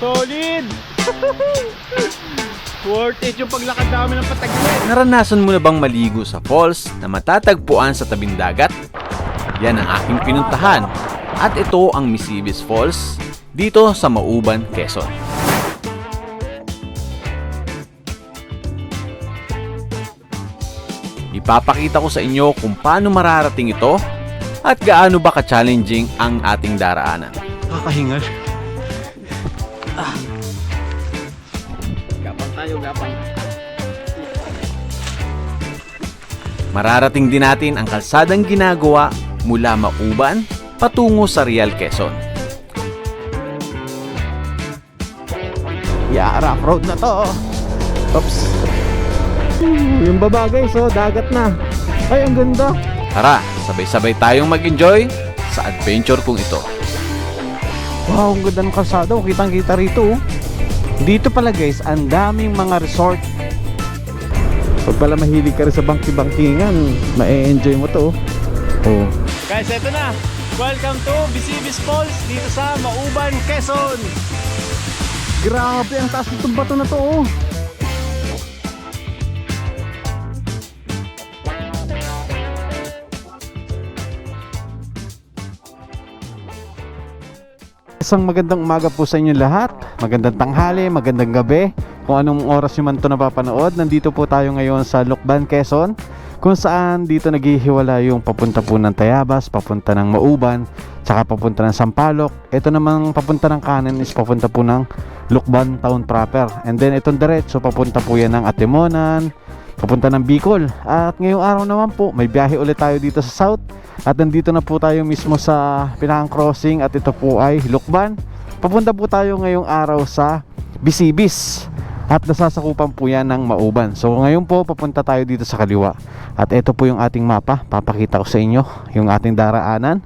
Solid! Worth it yung paglakad namin ng Pataglan. Naranasan mo na bang maligo sa falls na matatagpuan sa tabing dagat? Yan ang aking pinuntahan. At ito ang Misibis Falls dito sa Mauban, Quezon. Ipapakita ko sa inyo kung paano mararating ito at gaano ba ka-challenging ang ating daraanan. Kakahinga siya. Gapang tayo, gapang. Mararating din natin ang kalsadang ginagawa mula Mauban patungo sa Real, Quezon. Yeah, rough road na to. Oops. Yung baba guys, oh, dagat na. Ay, ang ganda. Tara, sabay-sabay tayong mag-enjoy sa adventure kong ito. Wow, ang ganda ng kalsada. Kitang-kita rito. Dito pala guys, ang daming mga resort. Pag pala mahilig ka rin sa bangki-bangkingan, ma-enjoy mo to. Oh. Guys, eto na. Welcome to Misibis Falls dito sa Mauban, Quezon. Grabe, ang taas nitong bato na to. Oh. Isang magandang umaga po sa inyo lahat. Magandang tanghali, magandang gabi. Kung anong oras nyo man ito napapanood, nandito po tayo ngayon sa Lucban, Quezon, kung saan dito naghihiwala yung papunta po ng Tayabas, papunta ng Mauban, tsaka papunta ng Sampaloc. Ito namang papunta ng kanan is papunta po ng Lucban Town proper. And then itong diretso papunta po yan ng Atimonan, papunta ng Bicol. At ngayong araw naman po may biyahe ulit tayo dito sa South. At nandito na po tayo mismo sa pinakang crossing. At ito po ay Lucban. Papunta po tayo ngayong araw sa Misibis. At nasasakupan po yan ng Mauban. So ngayon po papunta tayo dito sa kaliwa. At ito po yung ating mapa. Papakita ko sa inyo yung ating daraanan.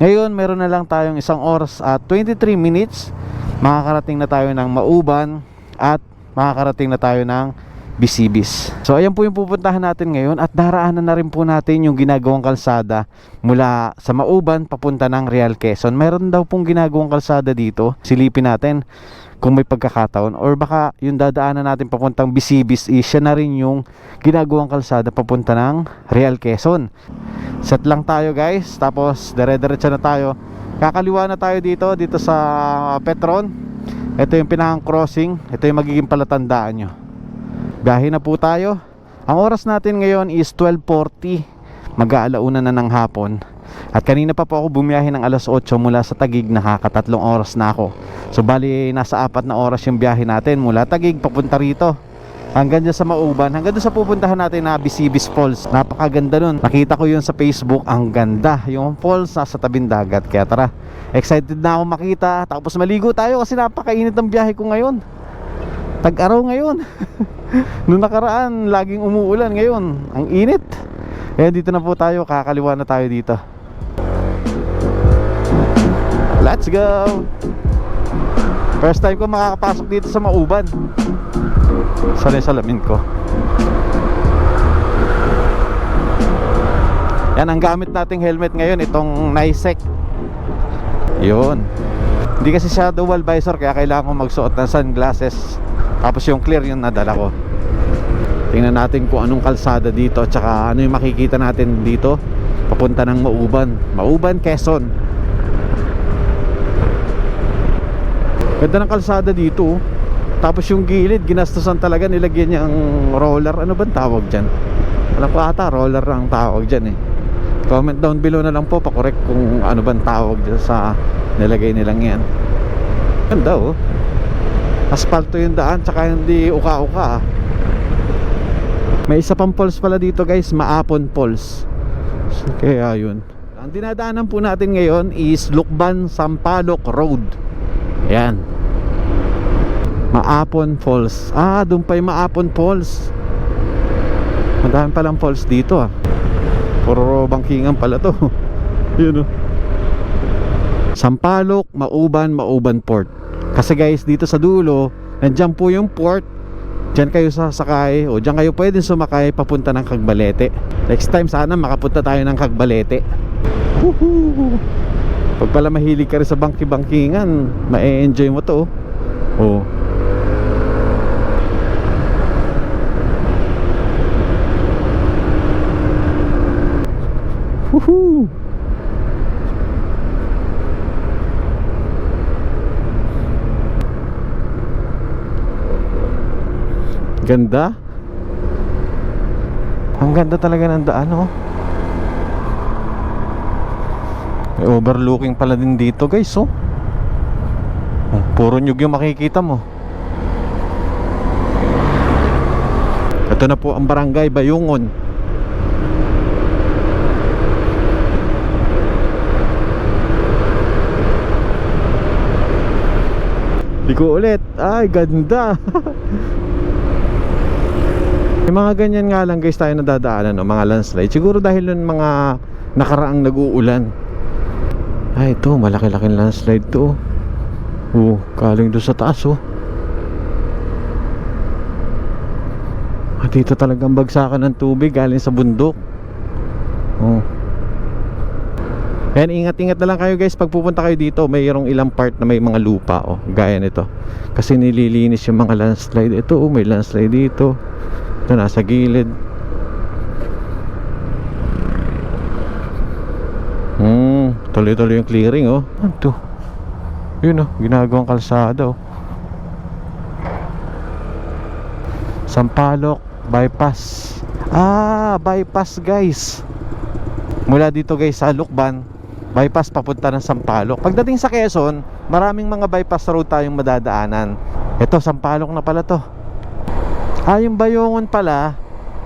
Ngayon meron na lang tayong 1 oras at 23 minutes. Makakarating na tayo ng Mauban. At makakarating na tayo ng Misibis. So ayan po yung pupuntahan natin ngayon. At daraanan na rin po natin yung ginagawang kalsada mula sa Mauban papunta ng Real, Quezon. Meron daw pong ginagawang kalsada dito. Silipin natin kung may pagkakataon, or baka yung dadaanan natin papuntang Misibis is siya na rin yung ginagawang kalsada papunta ng Real, Quezon. Set lang tayo guys, tapos dire-diretso na tayo. Kakaliwa na tayo dito sa Petron. Ito yung pinakang crossing. Ito yung magiging palatandaan nyo. Biyahe na po tayo. Ang oras natin ngayon is 12:40. Mag-aalauna na ng hapon. At kanina pa po ako bumiyahe ng alas 8 mula sa Taguig. Nakaka3 oras na ako. So bali nasa 4 na oras yung biyahe natin mula Taguig papunta rito hanggang dyan sa Mauban, hanggang doon sa pupuntahan natin na Misibis Falls. Napakaganda nun. Nakita ko yun sa Facebook. Ang ganda. Yung falls nasa tabing dagat. Kaya tara, excited na ako makita. Tapos maligo tayo kasi napakainit ang biyahe ko ngayon. Tag-araw ngayon. Noong nakaraan laging umuulan, ngayon ang init. Kaya dito na po tayo. Kakaliwa na tayo dito. Let's go. First time ko makakapasok dito sa Mauban. Saan yung salamin ko? Yan ang gamit nating helmet ngayon, itong Nisec. Yun. Hindi kasi siya dual visor, kaya kailangan ko magsuot ng sunglasses. Tapos yung clear yung nadala ko. Tingnan natin kung anong kalsada dito, tsaka ano yung makikita natin dito papunta ng Mauban. Mauban, Quezon. Ganda ng kalsada dito. Tapos yung gilid, ginastusan talaga. Nilagyan niya ang roller. Ano bang tawag dyan? Alam ko ata, roller ang tawag dyan eh. Comment down below na lang po, pakorek kung ano bang tawag dyan sa nilagay nilang yan. Ganda oh. Asfalto yung daan, tsaka hindi uka-uka. May isa pang falls pala dito guys, Maapon Falls. Kaya yun. Ang dinadaanan po natin ngayon is Lucban Sampaloc Road. Ayan, Maapon Falls. Ah, doon pa yung Maapon Falls. Madami palang falls dito ah. Puro bangkingan pala to. Yun oh. Sampaloc, Mauban, Mauban Port. Kasi guys, dito sa dulo nandiyan po yung port. Diyan kayo sasakay, o diyan kayo pwedeng sumakay papunta ng Cagbalete. Next time sana makapunta tayo ng Cagbalete. Woohoo! Pag pala mahilig ka rin sa bangki-bangkingan, ma-enjoy mo to. Oh. Woohoo! Ganda. Ang ganda talaga ng daan, oh. May overlooking pala din dito, guys, oh. Oh, puro nyug yung makikita mo. Ito na po ang Barangay Bayungon. Di ko ulit. Ay, ganda. May mga ganyan nga lang, guys, tayo nadadaanan, no? Mga landslide. Siguro dahil nun mga nakaraang nag-uulan. Ay, ito, malaki-laking landslide to. Oh, kaling doon sa taas, oh. At dito talagang bagsakan ng tubig galing sa bundok. Oh. Kaya ingat-ingat na lang kayo, guys, pag pupunta kayo dito. Mayroong ilang part na may mga lupa, oh, gaya nito. Kasi nililinis yung mga landslide. Ito, oh, may landslide dito. Ito, nasa gilid. Tuloy-tuloy yung clearing, oh. Ito. Yun, oh, ginagawang kalsada, oh. Sampaloc bypass. Bypass, guys. Mula dito, guys, sa Lucban, bypass papunta ng Sampaloc. Pagdating sa Quezon, maraming mga bypass road tayong madadaanan. Ito, Sampaloc na pala to. Yung Bayungon pala,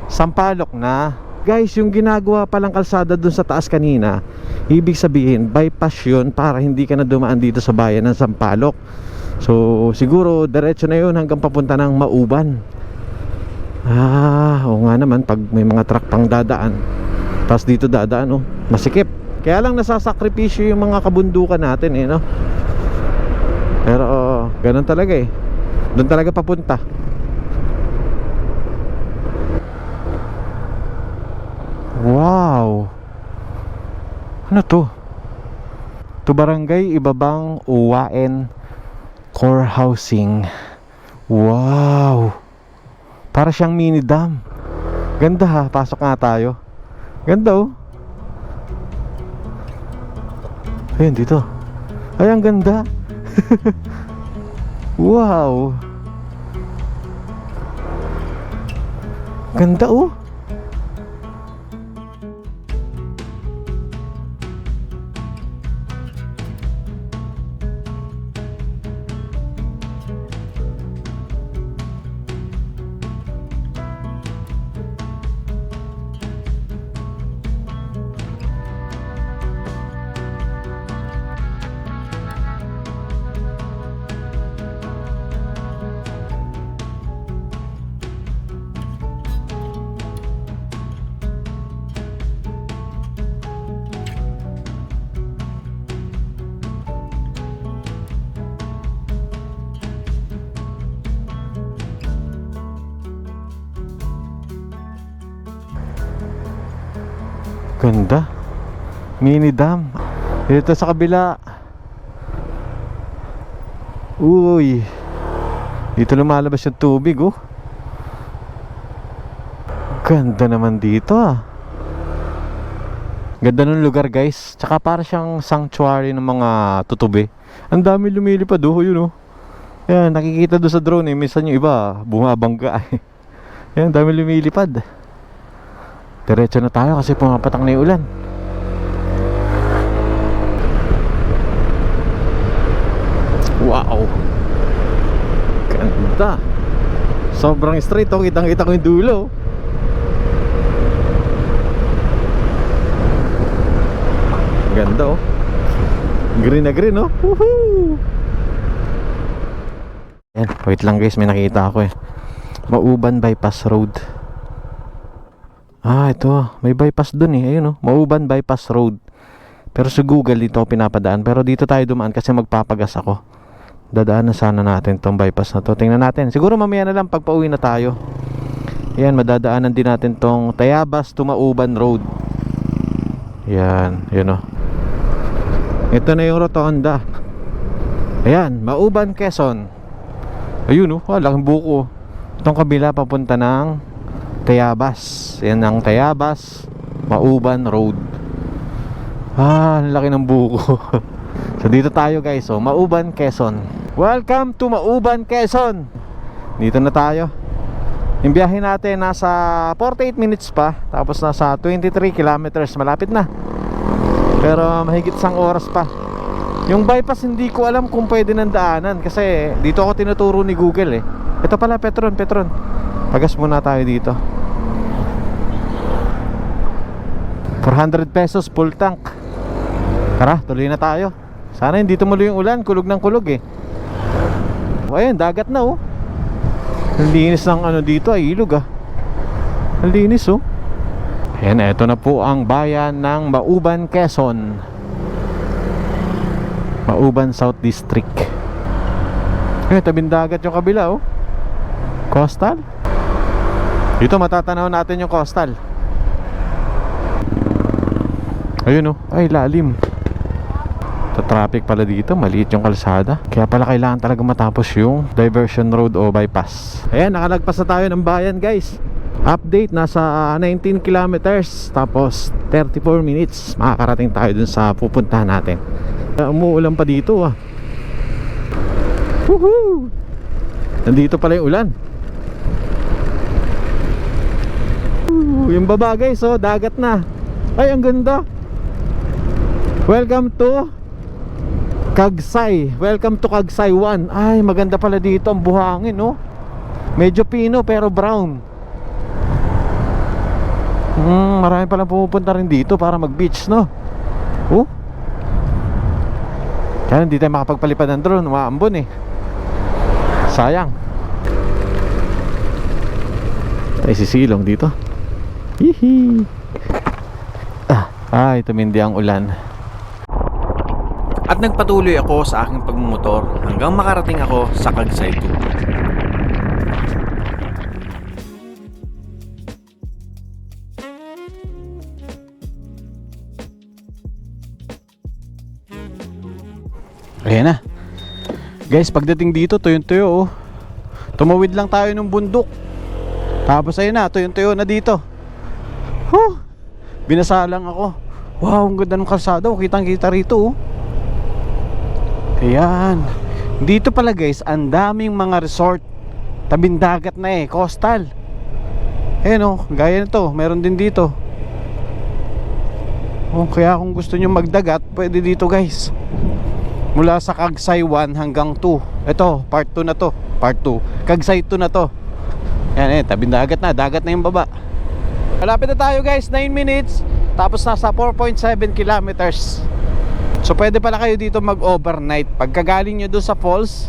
Sampaloc na. Guys, yung ginagawa palang kalsada dun sa taas kanina, ibig sabihin, bypass yun para hindi ka na dumaan dito sa bayan ng Sampaloc. So, siguro, diretso na yun hanggang papunta ng Mauban. Oo nga naman, pag may mga truck pang dadaan, tapos dito dadaan, oh, masikip. Kaya lang nasasakripisyo yung mga kabundukan natin, eh, no? Pero, ganun talaga, eh. Doon talaga papunta. Wow. Ano to? To Barangay Ibabang Uwaen Core Housing. Wow. Para siyang mini dam. Ganda, ha. Pasok nga tayo. Ganda, oh. Ayun, dito. Ay, ang ganda. Wow. Ganda, oh. Ganda. Mini dam. Dito sa kabila. Uy. Dito lumalabas yung tubig, oh. Ganda naman dito, ah. Ganda ng lugar, guys. Tsaka para siyang sanctuary ng mga tutubi. Ang dami lumilipad, oh, yun, oh. Yan, nakikita doon sa drone, eh. Minsan yung iba bumabangga, eh. Yan, dami lumilipad. Diretso na tayo kasi pumapatak na yung ulan. Wow. Ganda. Sobrang straight, oh. Kitang-kita ko yung dulo. Ganda, oh. Green na green, oh. Woohoo! Yan, wait lang, guys. May nakita ako, eh. Mauban Bypass Road. Ito, may bypass dun, eh. Ayun, oh, Mauban Bypass Road. Pero sa Google dito ako pinapadaan. Pero dito tayo dumaan kasi magpapagas ako. Dadaan na sana natin tong bypass na to. Tingnan natin. Siguro mamaya na lang pag pauwi na tayo. Ayan, madadaanan din natin tong Tayabas to Mauban Road. Yan, yun, oh. Ito na yung rotonda. Ayan, Mauban, Quezon. Ayun oh, laking buko. Itong kabila papunta ng Tayabas. Yan ang Tayabas Mauban Road. Ang laki ng buko. So dito tayo guys, oh, Mauban, Quezon. Welcome to Mauban, Quezon. Dito na tayo. Yung biyahe natin nasa 48 minutes pa. Tapos nasa 23 kilometers. Malapit na. Pero mahigit 1 oras pa. Yung bypass hindi ko alam kung pwede ng daanan. Kasi dito ako tinuturo ni Google eh. Ito pala, Petron. Pagas muna tayo dito. 400 pesos full tank. Tara, tuloy na tayo. Sana hindi tumuloy yung ulan. Kulog ng kulog eh. Ayun, dagat na oh. Ang linis ng ano dito ay ilog ah. Ang linis oh. Ayan, eto na po ang bayan ng Mauban, Quezon. Mauban South District. Eh, tabing dagat yung kabila oh. Coastal. Dito matatanaw natin yung coastal. Ayun oh, ay lalim. Traffic pala dito, maliit yung kalsada. Kaya pala kailangan talaga matapos yung diversion road o bypass. Ayan, nakalagpas na tayo ng bayan guys. Update, nasa 19 kilometers. Tapos 34 minutes makakarating tayo dun sa pupuntahan natin. Umuulan pa dito ah. Woohoo! Nandito pala yung ulan. Yung baba guys, oh, dagat na. Ay, ang ganda. Welcome to Kagsay. Welcome to Kagsay 1. Ay, maganda pala dito ang buhangin, no? Medyo pino pero brown. Marami palang pumupunta rin dito para mag-beach, no? Oh. Kaya hindi tayo makapagpalipad ng drone, maambon eh. Sayang. Ay, sisilong dito. Hihi. Ay, tumindi ang ulan. At nagpatuloy ako sa aking pagmumotor hanggang makarating ako sa Kagsay 2. Ayan na. Guys, pagdating dito, tuyong-tuyo oh. Tumawid lang tayo ng bundok. Tapos ayun na, tuyong-tuyo na dito. Binasa lang ako. Wow, ang ganda ng kalsada oh. Kitang-kita rito oh. Ayan. Dito pala guys, ang daming mga resort. Tabing dagat na eh, coastal. Ayan oh, gaya nito, meron din dito. Oh, kaya kung gusto nyo magdagat, pwede dito guys. Mula sa Kagsay 1 hanggang 2. Ito, part 2 na to. Part 2. Kagsay 2 na to. Ayan eh, tabing dagat na yung baba. Malapit na tayo guys, 9 minutes. Tapos nasa 4.7 kilometers. So pwede pala kayo dito mag-overnight. Pagkagaling nyo doon sa falls,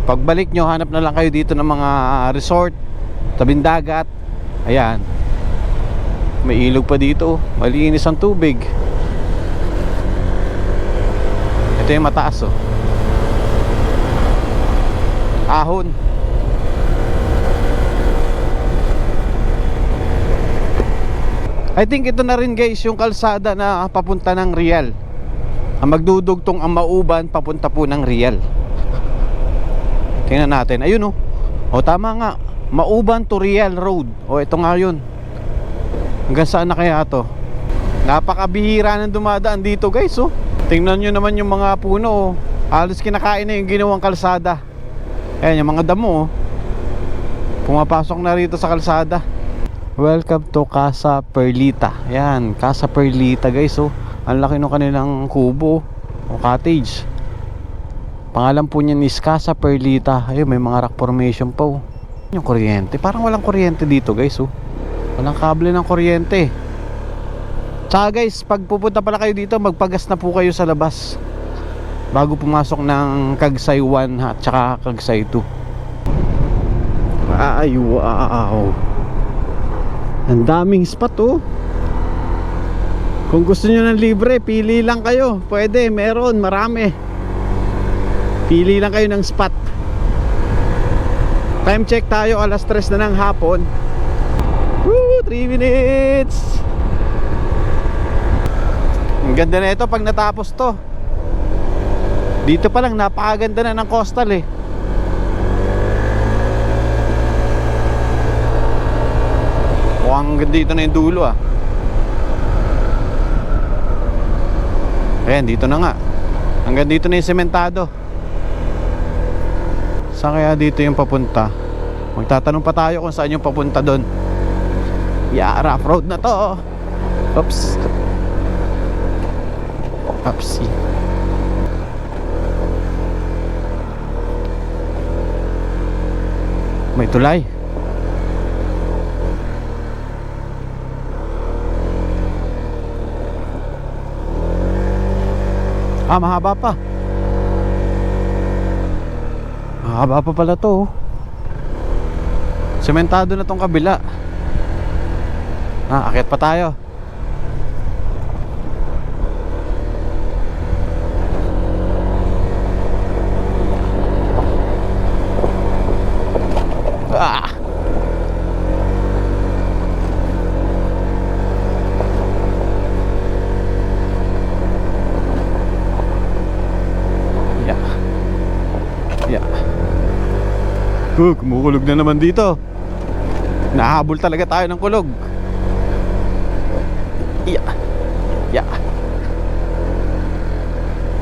pagbalik nyo, hanap na lang kayo dito ng mga resort, tabing dagat. Ayan. May ilog pa dito. Malinis ang tubig. Ito yung mataas oh. Ahon. I think ito na rin guys yung kalsada na papunta ng Rial. Ang magdudugtong ang Mauban papunta po ng Rial. Tingnan natin. Ayun oh. O tama nga. Mauban to Rial Road. O ito nga yun. Hanggang saan na kaya to? Napakabihira ng dumadaan dito guys oh. Tingnan nyo naman yung mga puno oh. Halos kinakain na yung ginawang kalsada. Ayan yung mga damo oh. Pumapasok na rito sa kalsada. Welcome to Casa Perlita. Ayan, Casa Perlita guys oh. Ang laki ng kanilang kubo o cottage. Pangalan po niyan is Casa Perlita. Ayun, may mga rock formation pa oh. Yung kuryente, parang walang kuryente dito guys oh. Walang kable ng kuryente. Tsaka guys, pag pupunta pala kayo dito, magpagas na po kayo sa labas bago pumasok ng Kagsay 1 at tsaka Kagsay 2. Ay, wow. Ang daming spot oh. Kung gusto nyo ng libre, pili lang kayo. Pwede, meron, marami. Pili lang kayo ng spot. Time check tayo, alas 3 na ng hapon. Woo, 3 minutes. Ang ganda na ito pag natapos to. Dito pa lang napakaganda na ng coastal eh. Mukhang dito na yung dulo ah. Ayan, dito na nga. Hanggang dito na yung sementado. Saan kaya dito yung papunta? Magtatanong pa tayo kung saan yung papunta doon. Yeah, rough road na to. Oops. Upsi. May tulay. Ah, mahaba pa. Mahaba pa pala to. Sementado na tong kabila. Ah, akyat pa tayo. Ah. Yeah. Yeah. Kumukulog na naman dito. Nahabol talaga tayo ng kulog. Yeah. Yeah.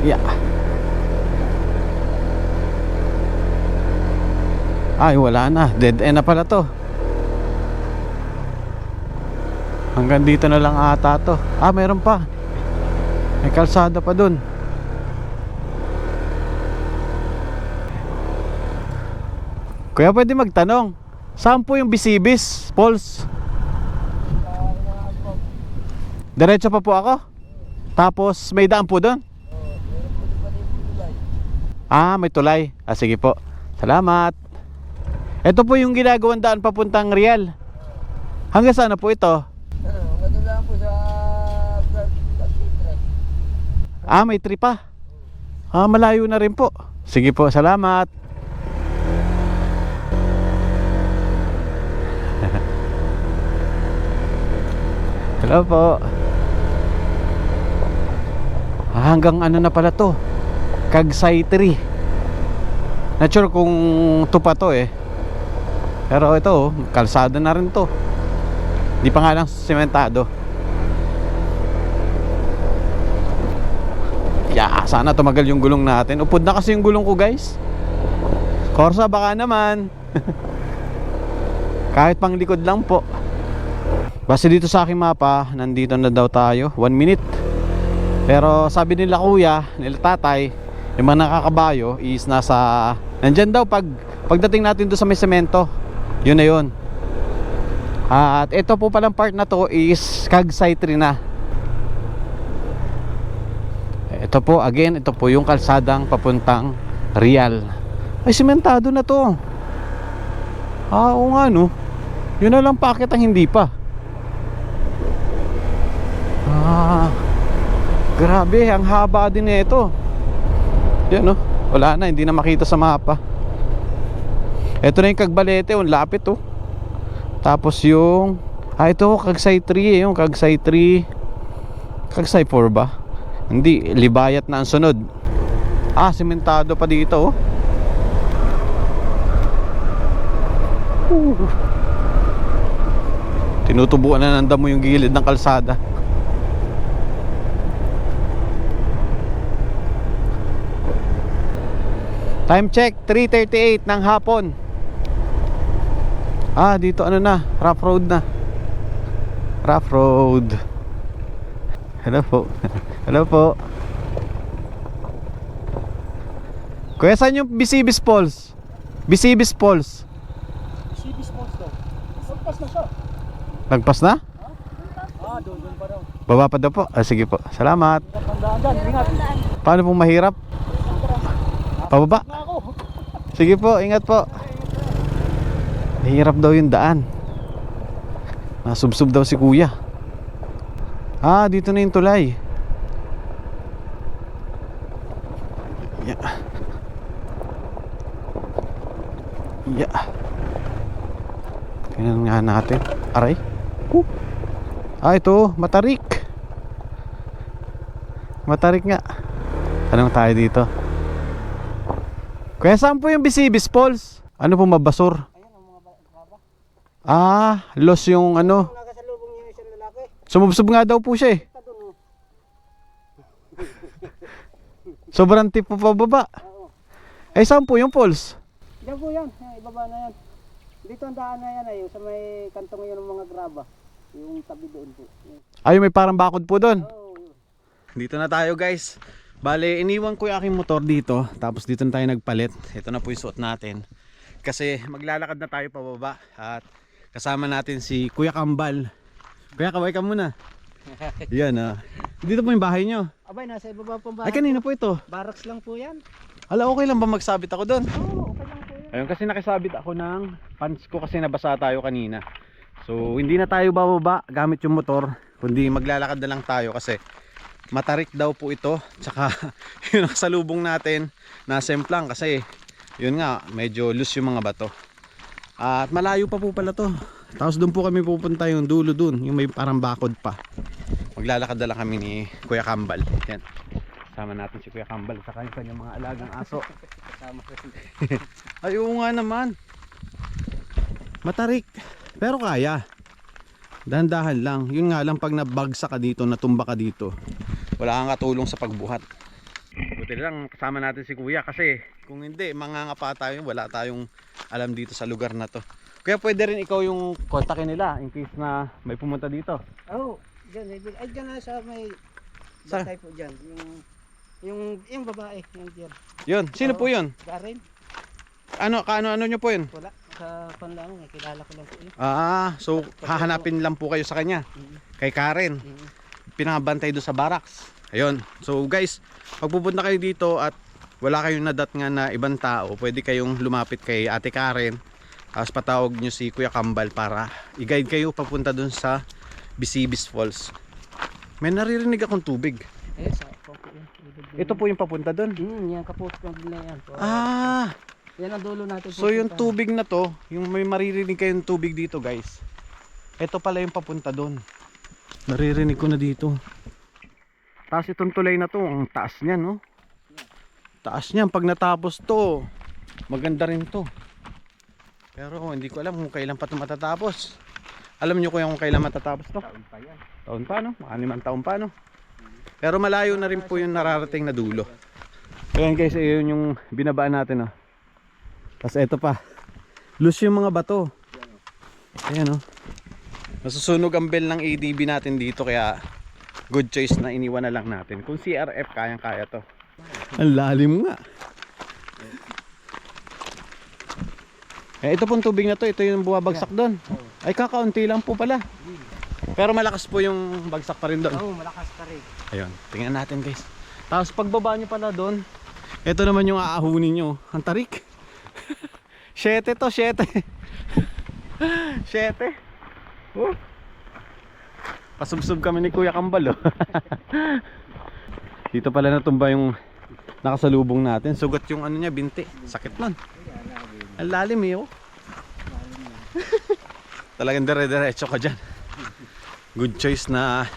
Yeah. Ay, wala na. Dead end na pala to. Hanggang dito na lang ata to. Ah, meron pa. May kalsada pa dun. Kuya, pwede magtanong, saan po yung Bisibis Falls? Diretso pa po ako? Tapos may daan po doon? Ah, may tulay. Ah, sige po. Salamat. Ito po yung ginagawang daan papuntang Real. Hanggang saan na po ito? Ano lang po sa Ah, may tree pa. Ah, malayo na rin po. Sige po, salamat. Hello po. Ah, hanggang ano na pala to? Kagsay tree. Not sure kung to pa to eh. Pero ito, oh, kalsada na rin to. Di pa nga lang sementado. Yeah, sana tumagal yung gulong natin. Upod na kasi yung gulong ko, guys. Corsa, baka naman. Kahit pang likod lang po. Basta dito sa aking mapa, nandito na daw tayo, 1 minute. Pero sabi nila kuya, nila tatay, yung mga nakakabayo is nasa, nandyan daw pagdating natin doon sa may semento. Yun na yun. At ito po palang part na to is Kagsay tree na. Ito po, again, ito po yung kalsadang papuntang Real. Ay, sementado na to. Ah, oo nga no. Yun na lang packet ang hindi pa. Ah, grabe, ang haba din nito. Yan no, wala na, hindi na makita sa mapa. Ito na yung Cagbalete, yung lapit oh. Tapos yung ito, Kagsay 3 yung Kagsay 3. Kagsay 4 ba? Hindi, Libayat na ang sunod. Ah, sementado pa dito oh. Tinutubuan na ng damo yung gilid ng kalsada. Time check, 3:38 ng hapon. Ah, dito ano na, rough road na. Rough road. Hello po. Hello po. Kuya, saan yung Bisibis Falls? Bisibis Falls. Bisibis Falls daw. Lagpas na siya. Lagpas na? Ah, doon pa daw. Baba pa daw po. Ah, sige po. Salamat. Tandaan dyan, ingat. Paano pong mahirap? Pababa? Na ako. Sige po, ingat po. Mahirap daw yung daan. Nasubsob daw si kuya. Ah, dito na yung tulay. Yeah. Yeah. Tingnan nga natin. Aray. Ah, ito, Matarik. Matarik nga. Tanong tayo dito. Kaya saan po yung Bisibis Falls? Ano po, mabasur? Ah, los yung ano. Sumubsob nga daw po siya eh. Sobrang tip po pababa. Eh saan po yung falls? Diyan po yan. Ibaba na yan. Dito ang daan na yan ay sa may kantong yun ng mga graba. Yung tabi doon po. Ay, may parang bakod po doon. Oo. Dito na tayo guys. Bale, iniwan ko yung aking motor dito. Tapos dito na tayo nagpalit. Ito na po yung suot natin. Kasi maglalakad na tayo pababa. At kasama natin si Kuya Kambal. Kuya, kaway ka muna. Yan ah. Dito po yung bahay nyo. Abay, nasa ibaba pong Ay, kanina po ito. Barracks lang po yan. Ala, okay lang ba magsabit ako doon? Oo, okay lang po yan. Ayun, kasi nakisabit ako ng pants ko kasi nabasa tayo kanina. So hindi na tayo bababa gamit yung motor, kundi maglalakad na lang tayo kasi matarik daw po ito. Tsaka yung nakasalubong natin nasemplang kasi yun nga medyo loose yung mga bato. At malayo pa po pala to. Tapos doon po kami pupunta yung dulo doon, yung may parang bakod pa. Maglalakad na lang kami ni Kuya Kambal. Yan. Sama natin si Kuya Kambal sa kanyang mga alagang aso. Ay oo nga naman. Matarik. Pero kaya. Dahan-dahan lang. Yun nga lang pag nabagsak ka dito, natumba ka dito, wala kang katulong sa pagbuhat. Buti lang kasama natin si Kuya kasi kung hindi, mangangapa tayo, wala tayong alam dito sa lugar na to. Kaya pwede rin ikaw yung kontakin nila in case na may pumunta dito. Oo, dyan. Ay, dyan na sa may Sa- batay po dyan. Yung babae, yung dyan. Yun, sino po yun? Garin, Ano nyo po yun? wala. Sa panlang, kilala ko lang po yun. So hahanapin lang po kayo sa kanya. Kay Karen. Pinabantay doon sa barracks. Ayun. So guys, pag pupunta kayo dito at wala kayong nadat nga na ibang tao, pwede kayong lumapit kay Ate Karen. Tapos patawag nyo si Kuya Kambal para i-guide kayo papunta doon sa Bisibis Falls. May naririnig akong tubig. Eh, sa po yun. Ito po yung papunta doon. Yan, kapot ko na yan. Yan ang dulo natin. So yung tubig na to, yung may maririnig kayong tubig dito guys, ito pala yung papunta doon. Naririnig ko na dito. Tapos itong tulay na to, ang taas niyan, no? Taas niyan, pag natapos to, maganda rin to. Pero hindi ko alam kung kailan pa ito matatapos. Alam nyo kung kailan matatapos to? Taon pa yan. Taon pa, no? Mga 5 taon pa, no? Pero malayo na rin po yung nararating na dulo. Ayan guys, yun yung binabaan natin, no? Tapos eto pa, loose yung mga bato. Ayan o. Nasusunog ang bell ng ADB natin dito, kaya good choice na iniwan na lang natin. Kung CRF, kayang kaya to. Ang lalim nga. Ito pong tubig na to, ito yung buwabagsak doon. Ay kakaunti lang po pala. Pero malakas po yung bagsak pa rin doon. Oo, malakas pa rin. Ayun, tingnan natin guys. Tapos pagbaba nyo pala doon, ito naman yung aahunin nyo. Ang tarik. 7 to, 7. 7. Pasubsob kami ni Kuya Kambal, oh. Dito pala natumba yung nakasalubong natin. Sugat yung ano niya, binti. Sakit nun. Ang lalim eh, oh. Talagang dire-diretso ka dyan. Good choice na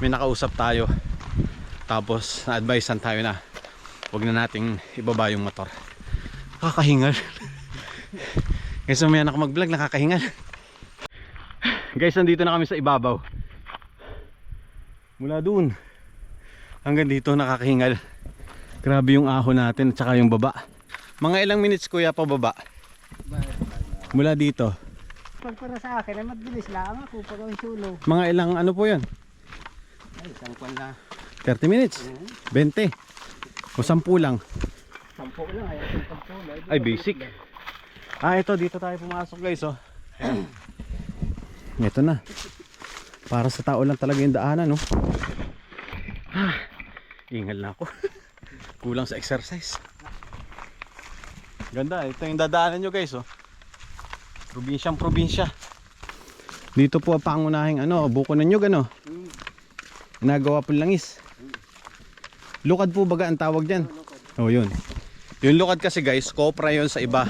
may nakausap tayo. Tapos na-advisean tayo na huwag na nating ibaba yung motor. Nakakahingal. Guys, may anak mag-vlog, nakakahingal. Guys, nandito na kami sa ibabaw. Mula dun hanggang dito nakakahingal. Grabe yung ahon natin at saka yung baba. Mga ilang minutes kuya pa baba? Mula dito. Pag para sa akin, ay mabilis lang ako pag ang sulong. Mga ilang ano po yun? Ay, isang kwan na. 30 minutes? 20? O 10 lang? 10 lang, ay isang pagpulo. Ay, basic. Ito, dito tayo pumasok guys, oh. Ito na. Para sa tao lang talaga yung daanan, no? Ingal na ako. Kulang sa exercise. Ganda, ito yung dadaanan nyo guys, oh. Probinsyang probinsya. Dito po ang pangunahing ano, buko ng nyug, ano? Nagawa po langis. Lukad po baga ang tawag dyan. Oh, yun. Yung lukad kasi guys, kopra yun sa iba.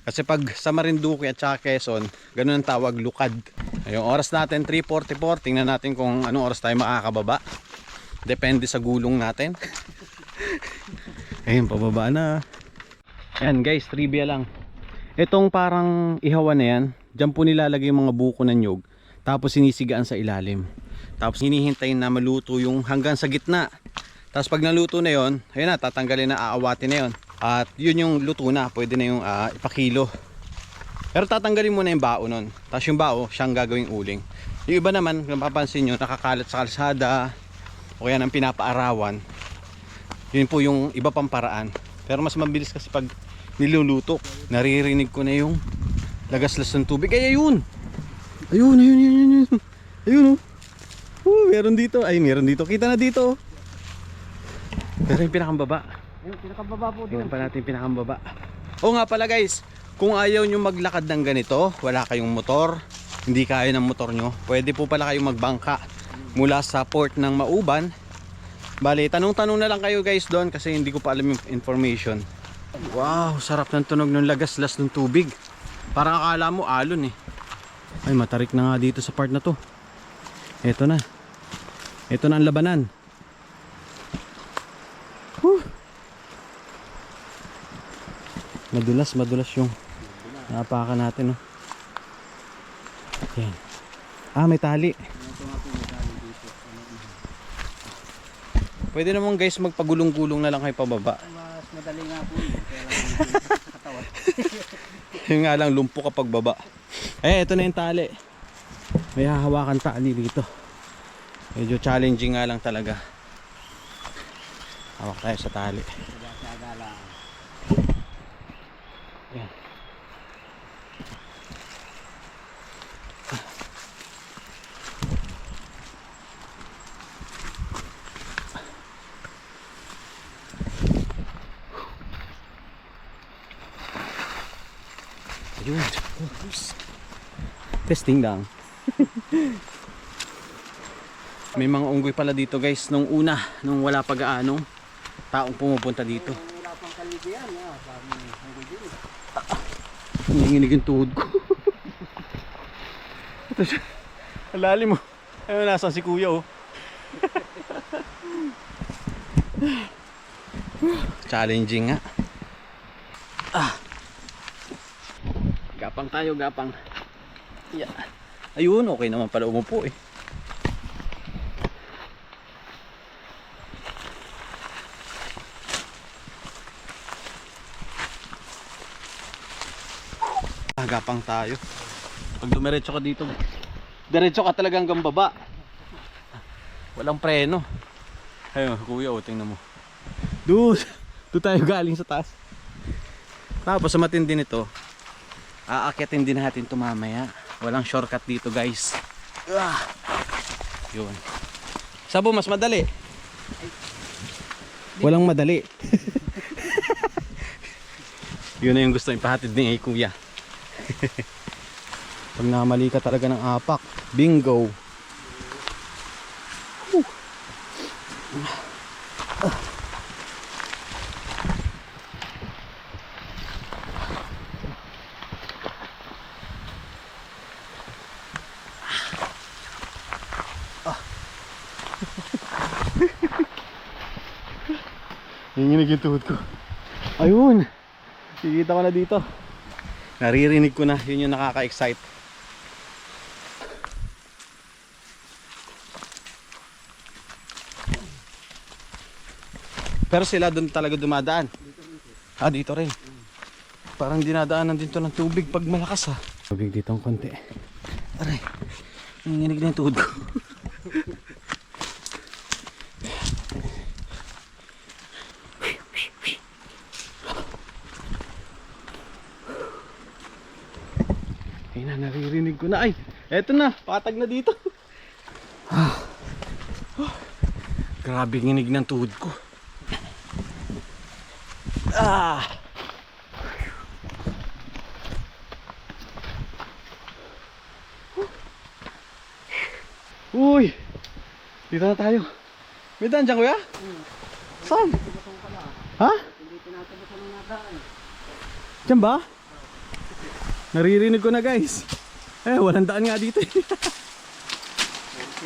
Kasi pag sa Marinduque at saka Quezon, ganun ang tawag, lukad. Yung oras natin 3:44, tingnan natin kung anong oras tayo makakababa. Depende sa gulong natin. Ayun, pababa na. Ayan guys, trivia lang. Itong parang ihawan na yan, dyan po nilalagay yung mga buko ng nyug. Tapos sinisigaan sa ilalim. Tapos hinihintayin na maluto yung hanggang sa gitna. Tapos pag naluto na yon, ayun na, tatanggalin na, aawatin na yon. At yun yung luto na, pwede na yung ipakilo. Pero tatanggalin muna yung bao nun. Tapos yung bao, siyang gagawing uling. Yung iba naman, kung mapapansin nyo, nakakalat sa kalsada o kaya ng pinapaarawan. Yun po yung iba pang paraan. Pero mas mabilis kasi pag niluluto. Naririnig ko na yung lagaslas ng tubig. Ay, ayun! Ayun. Ayun, oh. Meron dito. Ay, meron dito. Kita na dito, oh. Pero yung pinakambaba. Yung pinakababa po doon. Tingnan pa natin yung pinakambaba. Oo nga pala, guys. Kung ayaw nyo maglakad ng ganito, wala kayong motor, hindi kaya ng motor nyo, pwede po pala kayong magbangka mula sa port ng Mauban. Bali, tanong-tanong na lang kayo guys doon kasi hindi ko pa alam yung information. Wow, sarap ng tunog ng lagaslas ng tubig. Parang akala mo alon eh. Ay, matarik na nga dito sa part na to. Ito na. Ito na ang labanan. Whew. Madulas yung napakan natin, oh. Yan. May tali. Pwede naman guys magpagulong-gulong na lang kayo pababa. Mas madali nga po yun. Katawan. Yung nga lang lumpo kapag baba. Ito na yung tali. May hahawakan tali dito. Medyo challenging nga lang talaga. Hawak tayo sa tali. Yan. Ayun. Testing lang. May mga unggoy pala dito guys nung una, nung wala pa gaanong taong pumupunta dito. Wala pang kaligian. Nanginginig yung tuhod ko. Ito siya. Ang lalim mo. Ayun, nasan si kuya, oh. Challenging nga. Gapang tayo, gapang. Yeah. Ayun, okay naman pala umupo eh. Gapang tayo. Pag dumiretso ka dito, diretso ka talaga hanggang baba. Walang preno. Ayun, kuya, oh, tingnan mo. Doon tayo galing sa taas. Tapos sa matindi nito, aakyatin din natin ito mamaya. Walang shortcut dito guys. Yun. Sabo, mas madali. Walang madali. Yun na yung gusto ipahatid ni kuya. Pag namali ka talaga ng apak, bingo. Nanginginig yung tuhod ko. Ayun, kikita ko na dito. Naririnig ko na, yun yung nakaka-excite. Pero sila doon talaga dumadaan. Dito rin. Parang dinadaanan din to ng tubig pag malakas ha. Tubig dito ang konti. Aray, nanginginig na yung tuhod ko. Naririnig ko na. Ay, eto na, patag na dito. Grabe nginig ng tuhod ko. Uy, dito na tayo. May daan dyan, kuya? Saan? Ha? Hindi tinatabasan ng nadaan. Diyan ba? Naririnig ko na guys. Walang daan nga dito.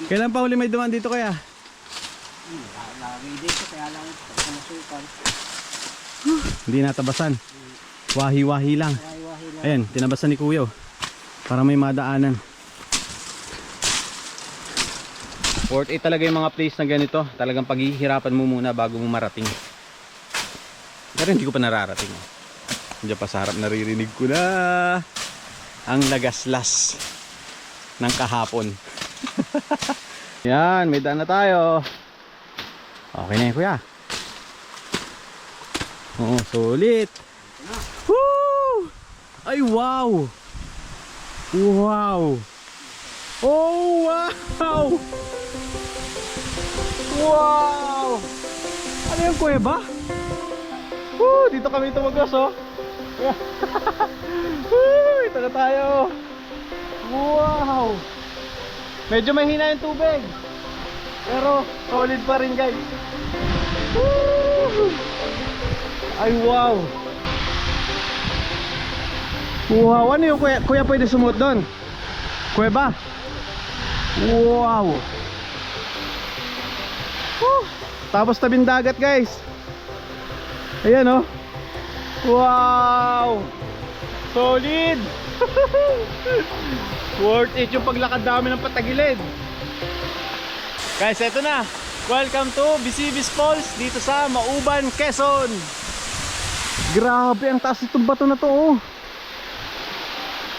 Kailan pa huli may dumaan dito kaya? Lagi dito, kaya lang nasukan. Hindi natabasan. Wahi-wahi lang. Wahi-wahi lang. Ayan, tinabasan ni kuya, oh. Para may madaanan. Worth it talaga yung mga place na ganito. Talagang paghihirapan mo muna bago mo marating. Pero hindi ko pa nararating. Diyan pa sa harap naririnig ko na ang lagaslas ng kahapon. Yan, may daan na tayo. Okay na yun, kuya. Oo, sulit. Woo! Ay, wow! Wow! Oh, wow! Wow! Ano yung kuweba? Woo! Dito kami tumagos, oh. Woo! Ito na tayo. Wow! Medyo mahina yung tubig. Pero solid pa rin, guys. Woo! Ay, wow! Wow! Ano yung kuya pwede sumuot doon? Kuweba? Wow! Woo! Tapos tabing dagat, guys. Ayan, oh. Wow! Solid! Worth it yung paglakad namin ng patagilid. Guys, eto na. Welcome to Bisibis Falls dito sa Mauban, Quezon. Grabe, ang taas itong bato na to, oh.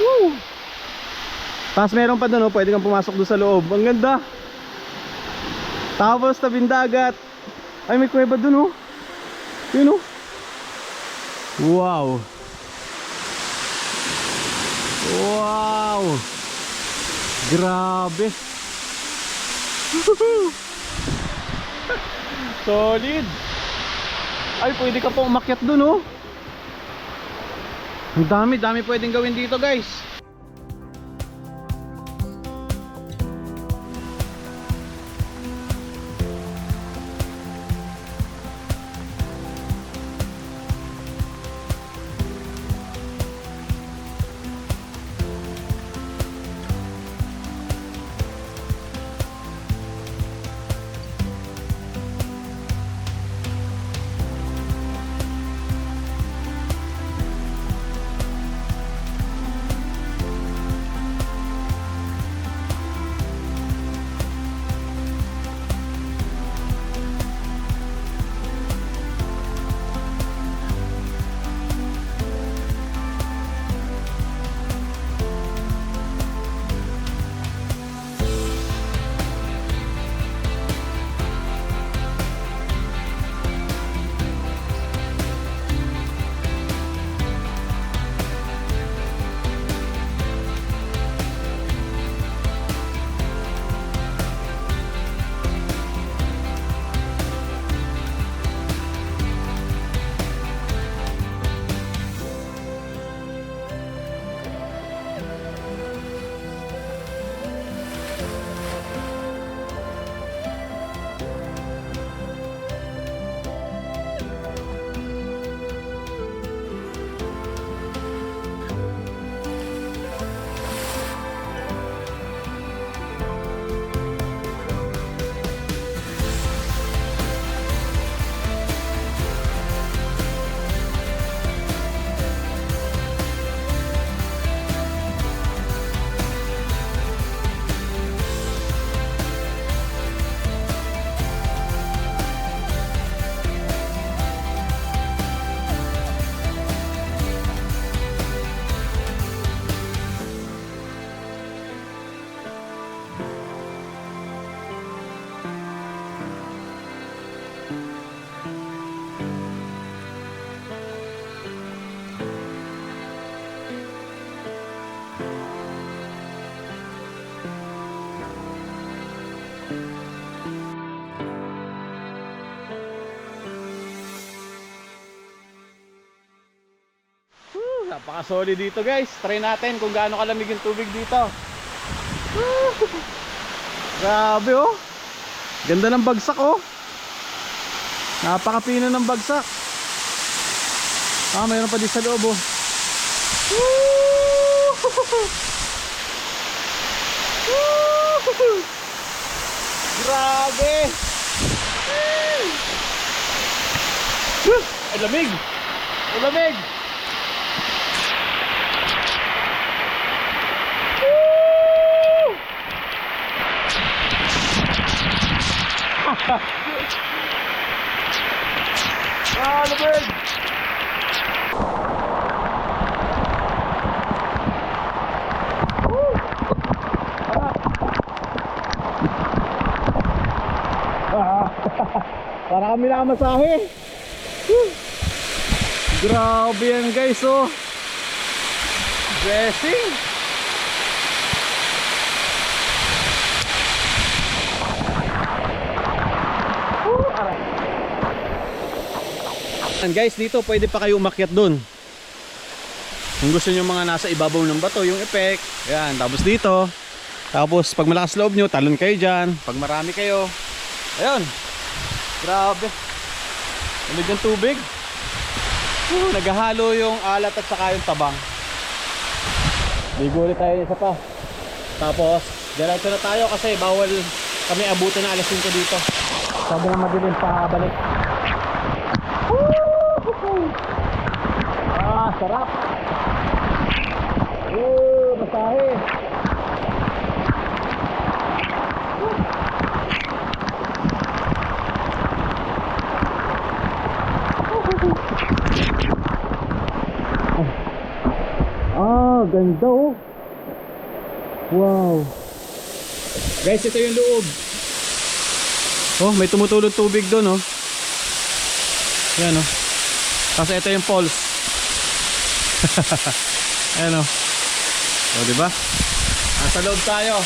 Woo! Tapos meron pa doon, oh, pwede kang pumasok doon sa loob. Ang ganda. Tapos tabing dagat. Ay, may kuweba doon, oh. Yun, oh. Wow. Wow. Grabe. Solid. Ay, pwede ka pa umakyat doon, oh. Ang dami pwedeng gawin dito, guys. Napaka-solid dito, guys. Try natin kung gaano kalamig yung tubig dito. Grabe, oh. Ganda ng bagsak, oh. Napaka-pino ng bagsak. Mayroon pa din sa loob, oh. Grabe. Ay, lamig. Ay, lamig. dami na kamasahe. Grabe yan guys, oh. Dressing. Guys, dito pwede pa kayo umakyat doon. Kung gusto nyo mga nasa ibabaw ng bato, yung effect. Yan, tapos dito. Tapos pag malakas loob nyo, talon kayo dyan. Pag marami kayo, ayun. Grabe. Lamig ng tubig. Naghahalo yung alat at saka yung tabang. Ligo ulit tayo isa pa. Tapos, diretso na tayo kasi bawal kami abutin na alas 5 dito. Sabi na madilim pa balik. Ah, sarap. Masahe. Ganda oh. Wow. Guys, ito yung loob. Oh, may tumutulog tubig doon oh. Yan oh. Kasi ito yung falls. Ayan oh. O, diba? Nasa loob tayo.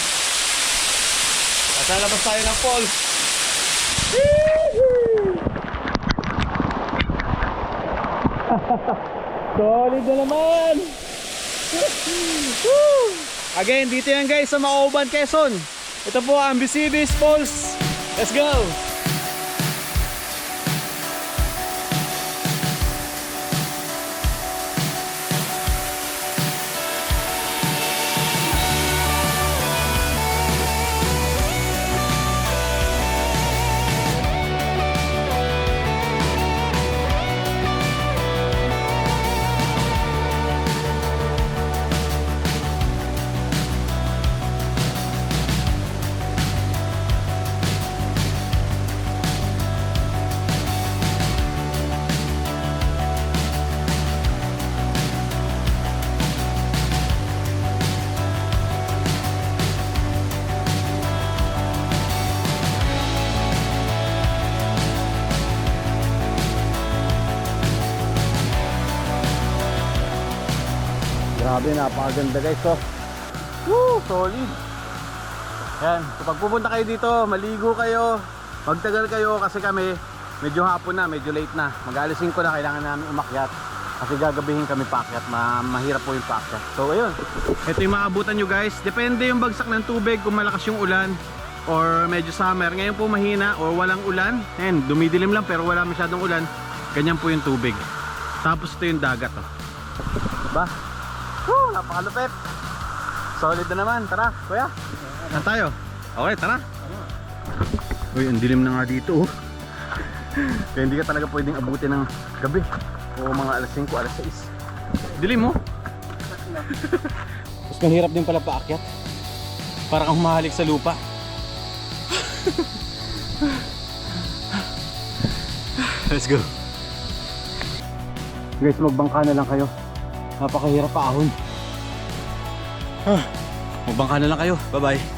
Nasa labas tayo ng falls. Solid na naman. Again, dito yan guys sa Mauban, Quezon. Ito po ang Bisibis Falls. Let's go! Grabe, napakaganda guys, oh. Woo, solid. Yan, kapag pupunta kayo dito, maligo kayo, magtagal kayo kasi kami medyo hapon na, medyo late na. Mag-alas 5 na, kailangan namin umakyat kasi gagabihin kami paakyat, mahirap po yung paakyat. So ayun, ito yung maabutan nyo guys. Depende yung bagsak ng tubig, kung malakas yung ulan or medyo summer. Ngayon po mahina or walang ulan. Ayan, dumidilim lang pero wala masyadong ulan. Ganyan po yung tubig. Tapos ito yung dagat, oh. Diba? Napakalupit. Solid na naman. Tara, kuya. Saan tayo? Okay, tara. Uy, ang dilim na nga dito, oh. Kaya hindi ka talaga pwedeng abutin ng gabi o mga alas 5, alas 6. Dilim, oh. Mas mahirap din pala paakyat. Para kang humahalik sa lupa. Let's go. Guys, magbangka na lang kayo. Napakahirap pa ahon. Magbangka na lang kayo. Bye bye.